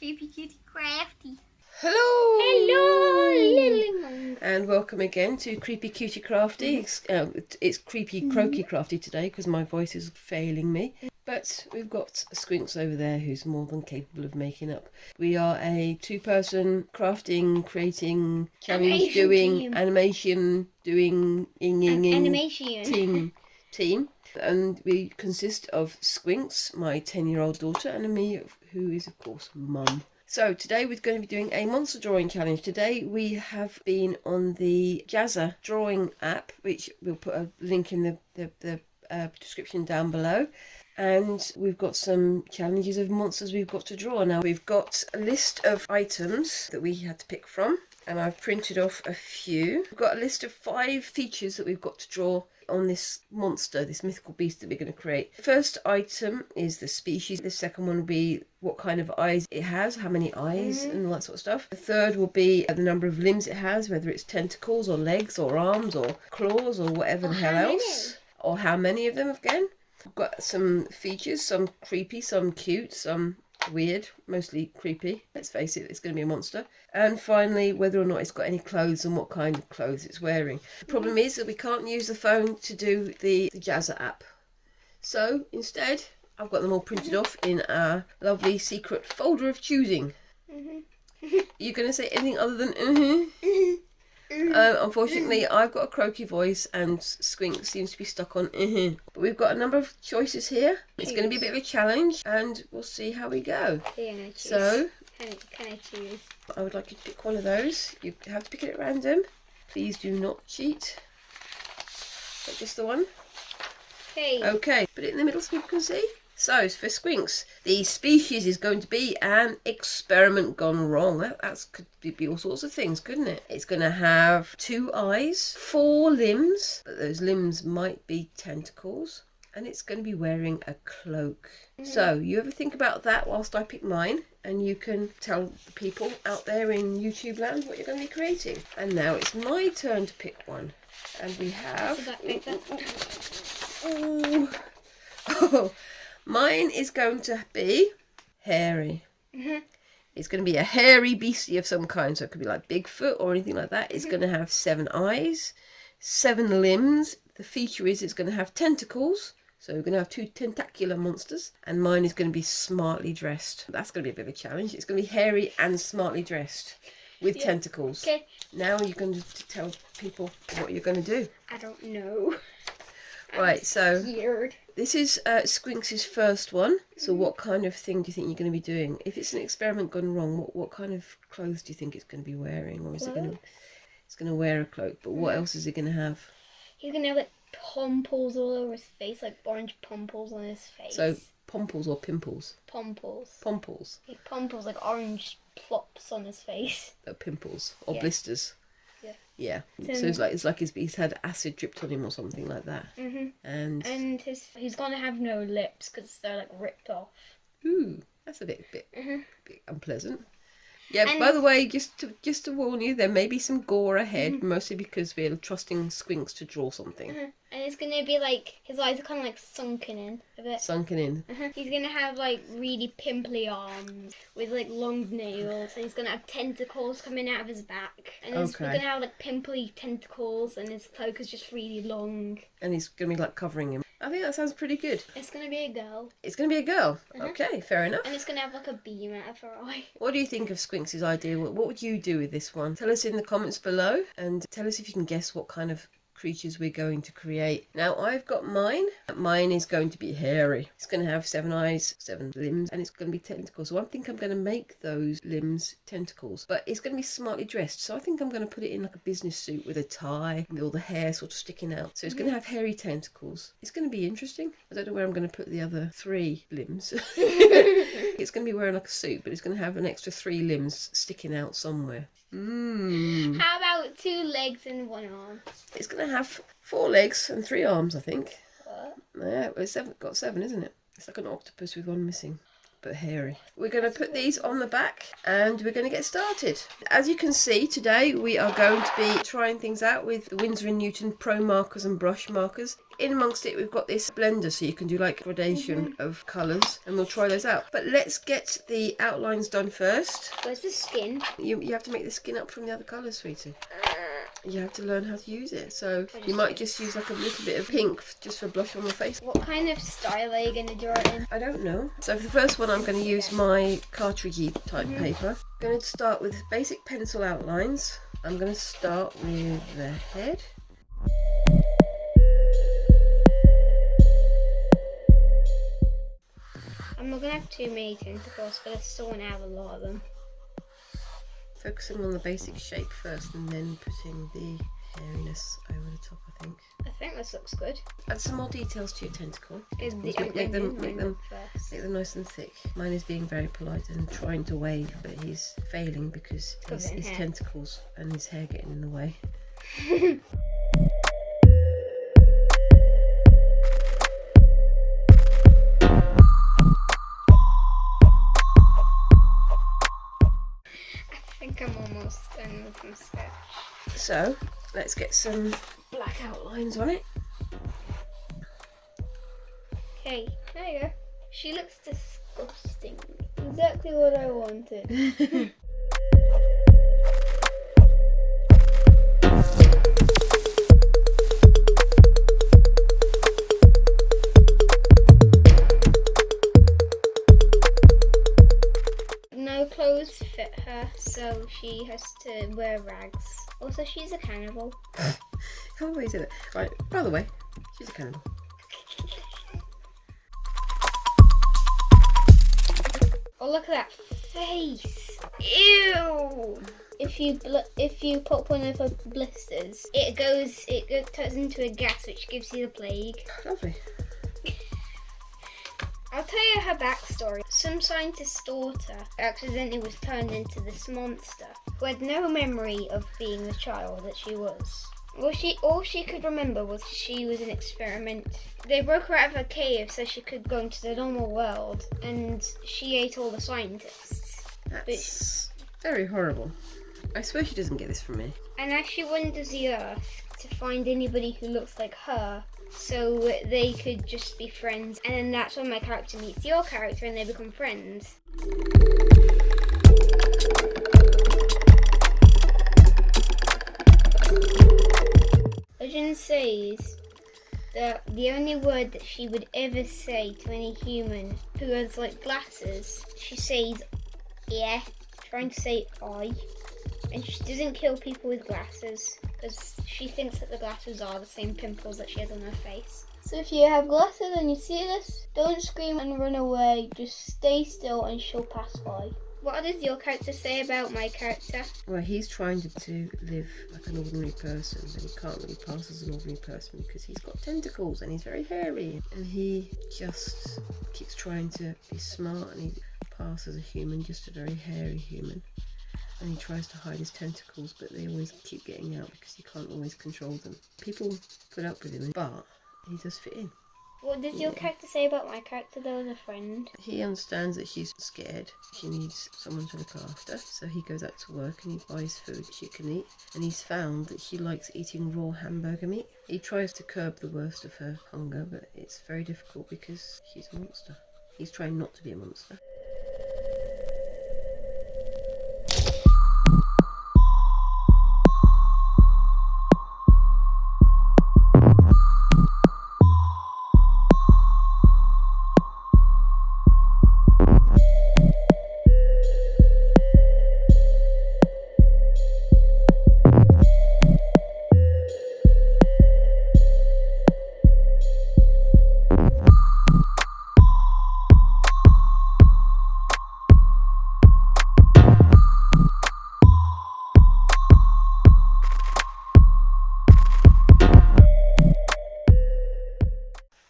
Creepy Cutie Crafty. Hello! Hello! And welcome again to Creepy Cutie Crafty. It's Creepy Croaky Crafty today because my voice is failing me. But we've got a Squinks over there who's more than capable of making up. We are a two-person crafting, creating, challenge doing, animation doing, Animation team. And we consist of Squinks, my 10-year-old daughter, and me, who is of course Mum. So today we're going to be doing a monster drawing challenge. Today we have been on the Jazza drawing app, which we'll put a link in the description down below. And we've got some challenges of monsters we've got to draw. Now we've got a list of items that we had to pick from, and I've printed off a few. We've got a list of 5 features that we've got to draw on this monster, this mythical beast that we're going to create. The first item is the species. The second one will be what kind of eyes it has, how many eyes and all that sort of stuff. The third will be the number of limbs it has, whether it's tentacles or legs or arms or claws or whatever the hell else. Or how many of them again. We've got some features, some creepy, some cute, some weird, mostly creepy. Let's face it, it's going to be a monster. And finally, whether or not it's got any clothes and what kind of clothes it's wearing. The problem is that we can't use the phone to do the Jazza app. So instead, I've got them all printed off in our lovely secret folder of choosing. You're going to say anything other than unfortunately, I've got a croaky voice and Squink seems to be stuck on But we've got a number of choices here. It's going to be a bit of a challenge and we'll see how we go. So, can I choose? I would like you to pick one of those. You have to pick it at random. Please do not cheat. But just the one. Okay, put it in the middle so people can see. So, for Squinks, the species is going to be an experiment gone wrong. That could be all sorts of things, couldn't it? It's going to have 2 eyes, 4 limbs, but those limbs might be tentacles, and it's going to be wearing a cloak. So, you ever think about that whilst I pick mine, and you can tell the people out there in YouTube land what you're going to be creating. And now it's my turn to pick one. And we have... Mine is going to be hairy. It's going to be a hairy beastie of some kind. So it could be like Bigfoot or anything like that. It's going to have 7 eyes, 7 limbs. The feature is it's going to have tentacles. So we're going to have 2 tentacular monsters. And mine is going to be smartly dressed. That's going to be a bit of a challenge. It's going to be hairy and smartly dressed with tentacles. Okay. Now you're going to tell people what you're going to do. I don't know. Right, so scared. This is Squinks' first one. So what kind of thing do you think you're going to be doing? If it's an experiment gone wrong, what kind of clothes do you think it's going to be wearing? Or is it it's going to wear a cloak, but what else is it going to have? He's going to have like pomples all over his face, like orange pomples on his face. So pomples or pimples? Pomples. Pomples. Like pomples, like orange plops on his face. Pimples or blisters. Yeah. So it's like he's had acid dripped on him or something like that. And he's gonna have no lips because they're like ripped off. Ooh, that's a bit unpleasant. Yeah. And by the way, just to warn you, there may be some gore ahead, mostly because we're trusting Squinks to draw something. And it's gonna be like his eyes are kind of like sunken in a bit. Sunken in. He's gonna have like really pimply arms with like long nails, and he's gonna have tentacles coming out of his back, and he's gonna have like pimply tentacles, and his cloak is just really long. And he's gonna be like covering him. I think that sounds pretty good. It's gonna be a girl. It's gonna be a girl. Okay, fair enough. And it's gonna have like a beam out of her eye. What do you think of Squinks' idea? What would you do with this one? Tell us in the comments below, and tell us if you can guess what kind of creatures we're going to create. Now I've got mine. Mine is going to be hairy. It's going to have 7 eyes, 7 limbs, and it's going to be tentacles. So I think I'm going to make those limbs tentacles, but it's going to be smartly dressed. So I think I'm going to put it in like a business suit with a tie and all the hair sort of sticking out. So it's going to have hairy tentacles. It's going to be interesting. I don't know where I'm going to put the other 3 limbs. It's going to be wearing like a suit, but it's going to have an extra 3 limbs sticking out somewhere. How about 2 legs and 1 arm? It's going to have 4 legs and 3 arms, I think. What? Yeah, it's got 7, isn't it? It's like an octopus with 1 missing. but hairy. We're going to put these on the back and we're going to get started. As you can see, today we are going to be trying things out with the Winsor & Newton Pro Markers and Brush Markers. In amongst it, we've got this blender so you can do like gradation of colours, and we'll try those out. But let's get the outlines done first. Where's the skin? You have to make the skin up from the other colours, sweetie. You have to learn how to use it. So you might just use like a little bit of pink just for blush on your face. What kind of style are you going to draw it in? I don't know. So for the first one, I'm going to use my cartridgey type paper. I'm going to start with basic pencil outlines. I'm going to start with the head. I'm not going to have too many tentacles, but I still want to have a lot of them. Focusing on the basic shape first and then putting the hairiness over the top, I think. I think this looks good. Add some more details to your tentacle. Make them nice and thick. Mine is being very polite and trying to wave, but he's failing because his tentacles and his hair getting in the way. I'm almost done with my sketch. So let's get some black outlines on it. Okay, there you go. She looks disgusting. Exactly what I wanted. No clothes fit her, so she has to wear rags. Also, she's a cannibal. How do I say that? Right, by the way, she's a cannibal. Oh, look at that face! Ew! If you pop one of her blisters, it turns into a gas which gives you the plague. Lovely. I'll tell you her backstory. Some scientist's daughter accidentally was turned into this monster who had no memory of being the child that she was. All she could remember was she was an experiment. They broke her out of her cave so she could go into the normal world, and she ate all the scientists. That's very horrible. I swear she doesn't get this from me. And as she wanders the earth to find anybody who looks like her, so they could just be friends, and then that's when my character meets your character and they become friends. Legend says that the only word that she would ever say to any human who has like glasses, she says yeah, trying to say I. And she doesn't kill people with glasses because she thinks that the glasses are the same pimples that she has on her face. So if you have glasses and you see this, don't scream and run away, just stay still and she'll pass by. What does your character say about my character? Well, he's trying to live like an ordinary person, but he can't really pass as an ordinary person because he's got tentacles and he's very hairy. And he just keeps trying to be smart and he passes as a human, just a very hairy human. And he tries to hide his tentacles, but they always keep getting out because he can't always control them. People put up with him, but he does fit in. What does your character say about my character though as a friend? He understands that she's scared. She needs someone to look after. So he goes out to work and he buys food she can eat. And he's found that she likes eating raw hamburger meat. He tries to curb the worst of her hunger, but it's very difficult because she's a monster. He's trying not to be a monster.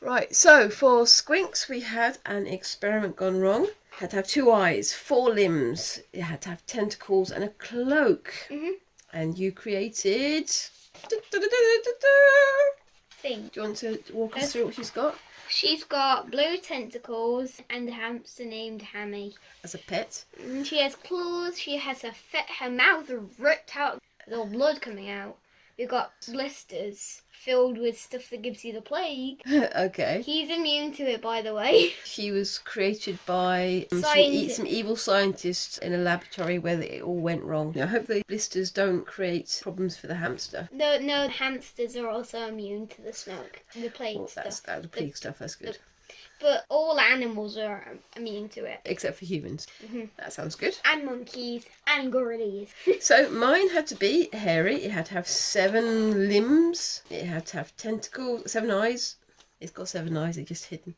Right, so for Squinks we had an experiment gone wrong. Had to have 2 eyes, 4 limbs, it had to have tentacles and a cloak. And you created... Thing. Do you want to walk us through what she's got? She's got blue tentacles and a hamster named Hammy. As a pet. And she has claws. She has her mouth ripped out with all blood coming out. We've got blisters filled with stuff that gives you the plague. Okay. He's immune to it, by the way. She was created by some evil scientists in a laboratory where it all went wrong. I hope the blisters don't create problems for the hamster. No, hamsters are also immune to the smoke, the plague stuff. That's the plague stuff, that's good. But all animals are immune to it. Except for humans. Mm-hmm. That sounds good. And monkeys. And gorillas. So mine had to be hairy. It had to have 7 limbs. It had to have tentacles, 7 eyes. It's got 7 eyes, they're just hidden.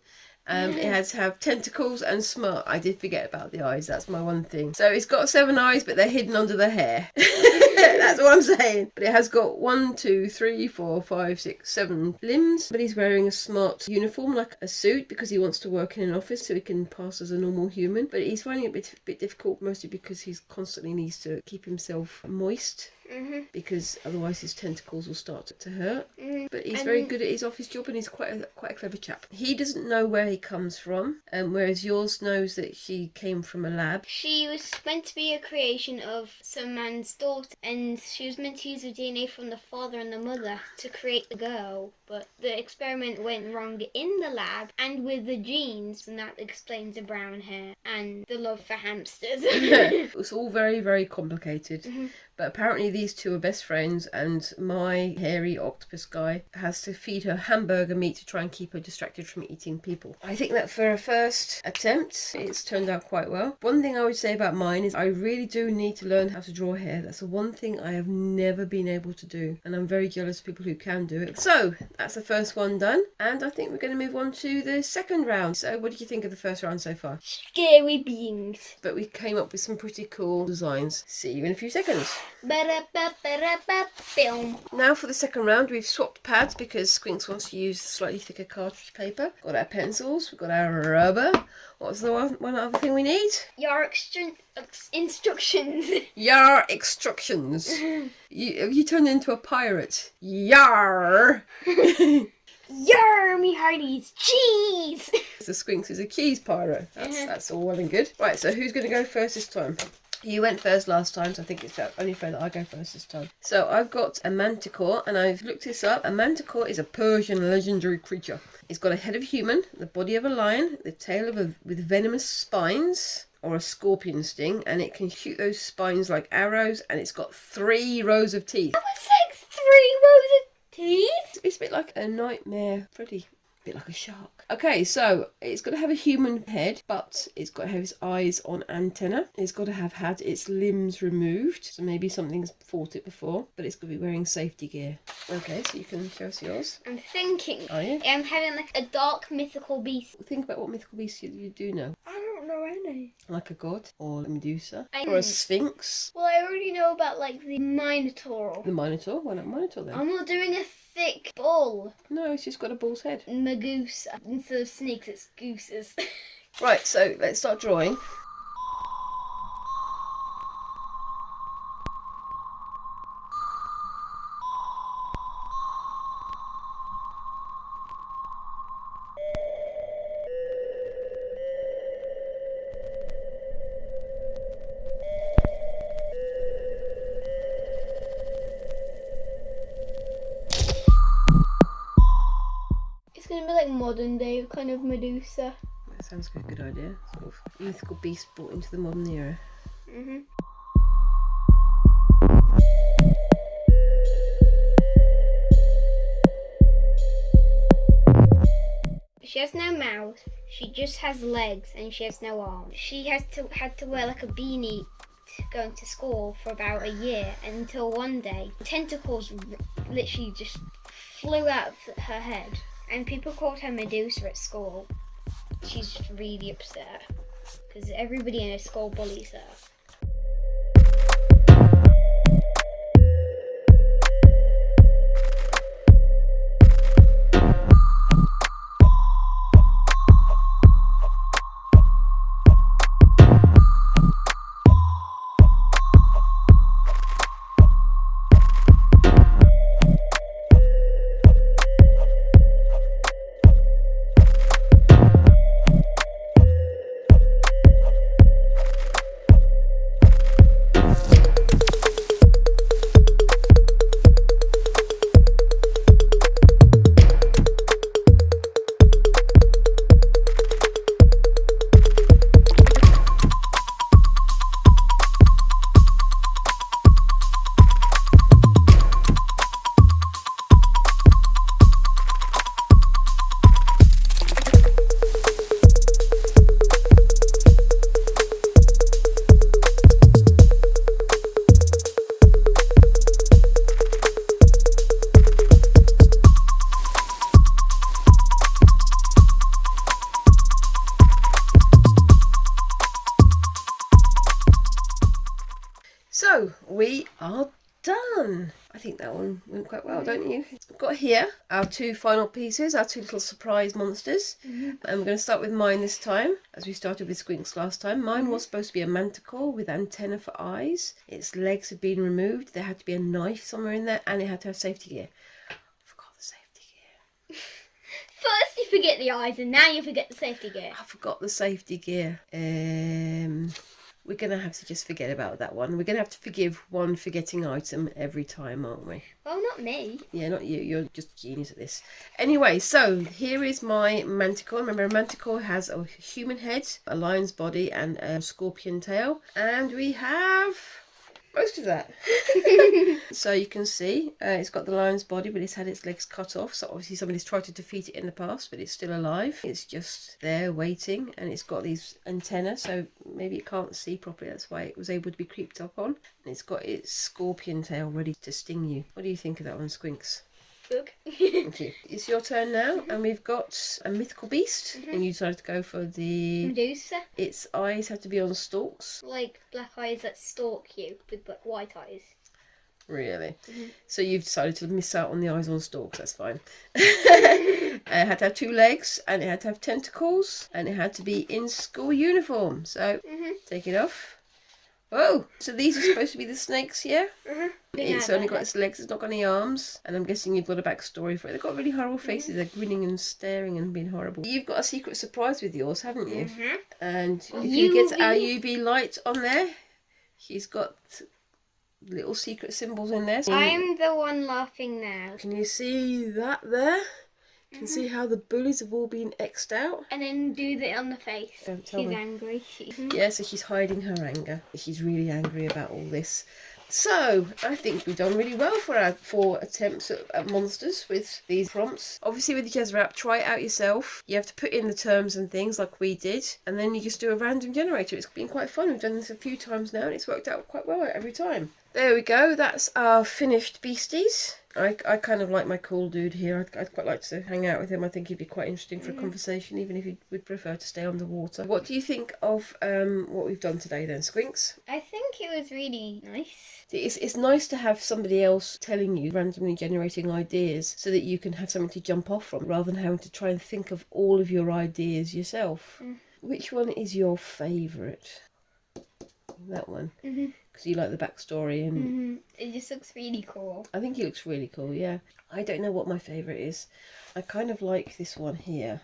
It had to have tentacles and smart. I did forget about the eyes. That's my one thing. So it's got 7 eyes, but they're hidden under the hair. That's what I'm saying. But it has got 1, 2, 3, 4, 5, 6, 7 limbs. But he's wearing a smart uniform, like a suit, because he wants to work in an office so he can pass as a normal human. But he's finding it a bit difficult, mostly because he constantly needs to keep himself moist. Mm-hmm. Because otherwise his tentacles will start to hurt. Mm-hmm. But he's very good at his office job, and he's quite a clever chap. He doesn't know where he comes from, whereas yours knows that she came from a lab. She was meant to be a creation of some man's daughter, and she was meant to use the DNA from the father and the mother to create the girl. But the experiment went wrong in the lab and with the genes, and that explains the brown hair and the love for hamsters. It was all very, very complicated. Mm-hmm. But apparently these two are best friends, and my hairy octopus guy has to feed her hamburger meat to try and keep her distracted from eating people. I think that for a first attempt, it's turned out quite well. One thing I would say about mine is I really do need to learn how to draw hair. That's the one thing I have never been able to do, and I'm very jealous of people who can do it. So that's the first one done, and I think we're going to move on to the second round. So what did you think of the first round so far? Scary beings. But we came up with some pretty cool designs. See you in a few seconds. Now for the second round, we've swapped pads because Squinks wants to use slightly thicker cartridge paper. Got our pencils, we've got our rubber. What's the one other thing we need? Your instructions. Yar instructions. You turned into a pirate. Yar. Yar, me hearties, cheese! The Squinks is a cheese pirate. That's all well and good. Right, so who's going to go first this time? You went first last time, so I think it's only fair that I go first this time. So I've got a manticore, and I've looked this up. A manticore is a Persian legendary creature. It's got a head of a human, the body of a lion, the tail with venomous spines, or a scorpion sting, and it can shoot those spines like arrows, and it's got 3 rows of teeth. That was like 3 rows of teeth? It's a bit like a Nightmare Freddy. A bit like a shark. Okay, so it's got to have a human head, but it's got to have its eyes on antenna. It's got to have had its limbs removed, so maybe something's fought it before, but it's got to be wearing safety gear. Okay, so you can show us yours. I'm thinking. Are you? I'm having like a dark mythical beast. Think about what mythical beast you do know. I don't know any. Like a god, or a Medusa, or a Sphinx. Well, I already know about like the Minotaur. The Minotaur? Why not Minotaur then? I'm not doing a thick bull. No, it's just got a bull's head. Medusa. Instead of snakes, it's gooses. Right, so let's start drawing. It's going to be like modern day kind of Medusa. That sounds like a good idea. Sort of mythical beast brought into the modern era. Mm-hmm. She has no mouth, she just has legs, and she has no arms. She had to wear like a beanie going to school for about a year, until one day tentacles literally just flew out of her head, and people called her Medusa at school. She's just really upset because everybody in her school bullies her. So we are done. I think that one went quite well, don't you? We've got here our two final pieces, our two little surprise monsters. And we're going to start with mine this time, as we started with Squinks last time. Mine was supposed to be a manticore with antenna for eyes. Its legs had been removed. There had to be a knife somewhere in there, and it had to have safety gear. I forgot the safety gear. First you forget the eyes, and now you forget the safety gear. I forgot the safety gear. We're going to have to just forget about that one. We're going to have to forgive one forgetting item every time, aren't we? Well, not me. Yeah, not you. You're just a genius at this. Anyway, so here is my manticore. Remember, a manticore has a human head, a lion's body, and a scorpion tail. And we have most of that. So you can see it's got the lion's body, but it's had its legs cut off. So obviously somebody's tried to defeat it in the past, but it's still alive. It's just there waiting, and it's got these antennae, so maybe it can't see properly. That's why it was able to be creeped up on. And it's got its scorpion tail ready to sting you. What do you think of that one, Squinks? Good. Thank you. It's your turn now, and we've got a mythical beast, and you decided to go for the... Medusa. Its eyes have to be on stalks. Like black eyes that stalk you with like white eyes. Really? So you've decided to miss out on the eyes on stalks, that's fine. It had to have two legs, and it had to have tentacles, and it had to be in school uniform. So take it off. Oh, so these are supposed to be the snakes here? It's only got its legs, it's not got any arms. And I'm guessing you've got a backstory for it. They've got really horrible faces, they're grinning and staring and being horrible. You've got a secret surprise with yours, haven't you? And if you get our UV light on there, she's got little secret symbols in there. I'm the one laughing now. Can you see that there? You can see how the bullies have all been X'd out. And then do that on the face. Don't tell She's me. angry. Yeah, so she's hiding her anger. She's really angry about all this. So, I think we've done really well for our 4 attempts at monsters with these prompts. Obviously with the Jezrap, try it out yourself. You have to put in the terms and things like we did. And then you just do a random generator. It's been quite fun. We've done this a few times now and it's worked out quite well every time. There we go. That's our finished beasties. I kind of like my cool dude here. I'd quite like to hang out with him. I think he'd be quite interesting for a conversation, even if he would prefer to stay underwater. What do you think of what we've done today then, Squinks? I think it was really nice. It's nice to have somebody else telling you, randomly generating ideas, so that you can have something to jump off from, rather than having to try and think of all of your ideas yourself. Which one is your favourite? That one. Because you like the backstory and it just looks really cool. I think he looks really cool, yeah. I don't know what my favourite is. I kind of like this one here,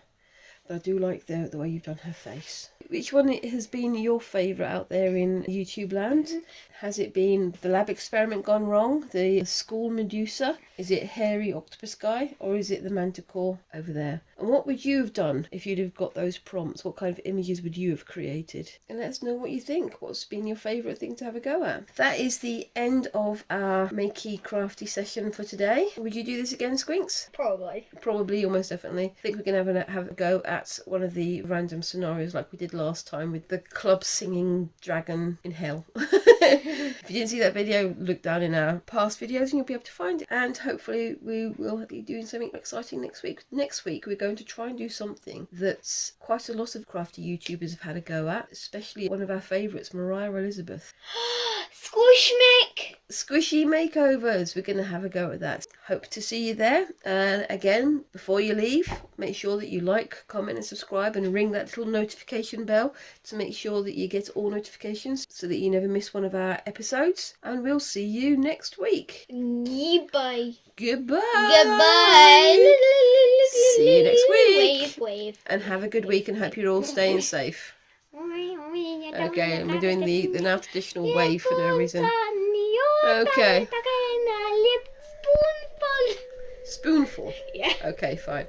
but I do like the way you've done her face. Which one has been your favourite out there in YouTube land? Has it been the lab experiment gone wrong? The school Medusa? Is it hairy octopus guy? Or is it the manticore over there? And what would you have done if you'd have got those prompts? What kind of images would you have created? And let us know what you think. What's been your favourite thing to have a go at? That is the end of our makey crafty session for today. Would you do this again, Squinks? Probably. Probably, almost definitely. I think we're going to have a go at one of the random scenarios like we did last time with the club singing dragon in hell. If you didn't see that video, look down in our past videos and you'll be able to find it. And hopefully we will be doing something exciting next week. Next week we're going to try and do something that's quite a lot of crafty YouTubers have had a go at, especially one of our favourites, Mariah Elizabeth. Squishy makeovers. We're going to have a go at that. Hope to see you there. And again, before you leave, make sure that you like, comment and subscribe and ring that little notification bell to make sure that you get all notifications so that you never miss one of our episodes. And we'll see you next week. Goodbye. Goodbye. See you next week. Wave. And have a good week and hope you're all staying safe. Okay, and we're doing the now traditional wave for no reason. Okay. Spoonful? Yeah. Okay, fine.